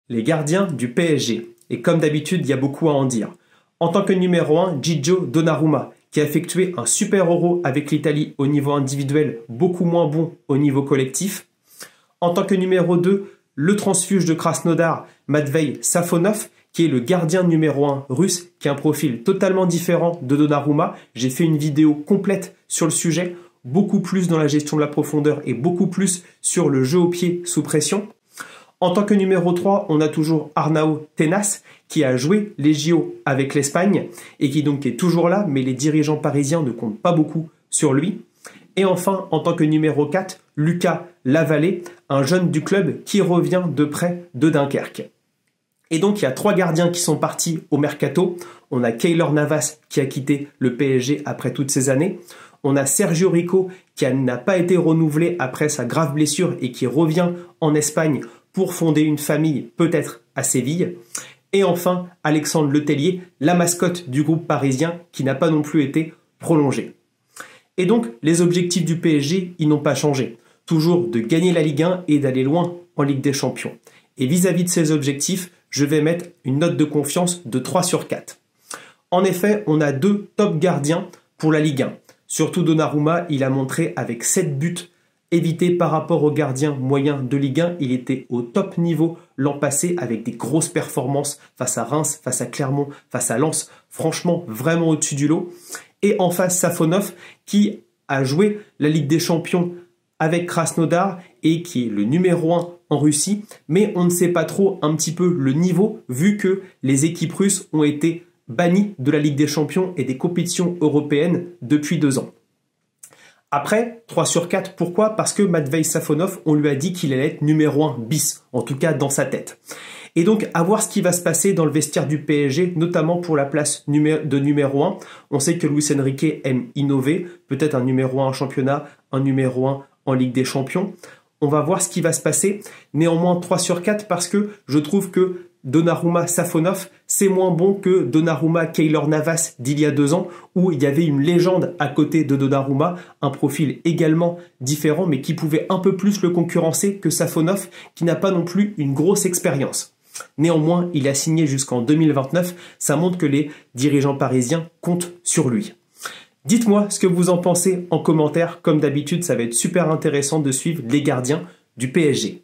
Les gardiens du PSG. Et comme d'habitude, il y a beaucoup à en dire. En tant que numéro 1, Gigio Donnarumma, qui a effectué un super Euro avec l'Italie au niveau individuel, beaucoup moins bon au niveau collectif. En tant que numéro 2, le transfuge de Krasnodar, Matvei Safonov, qui est le gardien numéro 1 russe, qui a un profil totalement différent de Donnarumma. J'ai fait une vidéo complète sur le sujet, beaucoup plus dans la gestion de la profondeur et beaucoup plus sur le jeu au pied sous pression. En tant que numéro 3, on a toujours Arnau Tenas, qui a joué les JO avec l'Espagne et qui donc est toujours là, mais les dirigeants parisiens ne comptent pas beaucoup sur lui. Et enfin, en tant que numéro 4, Lucas Lavallée, un jeune du club qui revient de près de Dunkerque. Et donc, il y a 3 gardiens qui sont partis au mercato. On a Keylor Navas qui a quitté le PSG après toutes ces années. On a Sergio Rico qui n'a pas été renouvelé après sa grave blessure et qui revient en Espagne pour fonder une famille, peut-être à Séville. Et enfin, Alexandre Letellier, la mascotte du groupe parisien, qui n'a pas non plus été prolongé. Et donc, les objectifs du PSG, ils n'ont pas changé. Toujours de gagner la Ligue 1 et d'aller loin en Ligue des Champions. Et vis-à-vis de ces objectifs, je vais mettre une note de confiance de 3 sur 4. En effet, on a 2 top gardiens pour la Ligue 1. Surtout Donnarumma, il a montré avec 7 buts évités par rapport aux gardiens moyens de Ligue 1. Il était au top niveau l'an passé avec des grosses performances face à Reims, face à Clermont, face à Lens. Franchement, vraiment au-dessus du lot. Et en face, Safonov qui a joué la Ligue des Champions avec Krasnodar et qui est le numéro 1 en Russie. Mais on ne sait pas trop un petit peu le niveau vu que les équipes russes ont été bannies de la Ligue des Champions et des compétitions européennes depuis 2 ans. Après, 3 sur 4, pourquoi? Parce que Matvei Safonov, on lui a dit qu'il allait être numéro 1 bis, en tout cas dans sa tête. Et donc, à voir ce qui va se passer dans le vestiaire du PSG, notamment pour la place de numéro 1. On sait que Luis Enrique aime innover, peut-être un numéro 1 en championnat, un numéro 1 en Ligue des Champions. On va voir ce qui va se passer. Néanmoins, 3 sur 4 parce que je trouve que Donnarumma Safonov, c'est moins bon que Donnarumma Keylor Navas d'il y a 2 ans où il y avait une légende à côté de Donnarumma, un profil également différent mais qui pouvait un peu plus le concurrencer que Safonov qui n'a pas non plus une grosse expérience. Néanmoins, il a signé jusqu'en 2029, ça montre que les dirigeants parisiens comptent sur lui. Dites-moi ce que vous en pensez en commentaire, comme d'habitude ça va être super intéressant de suivre les gardiens du PSG.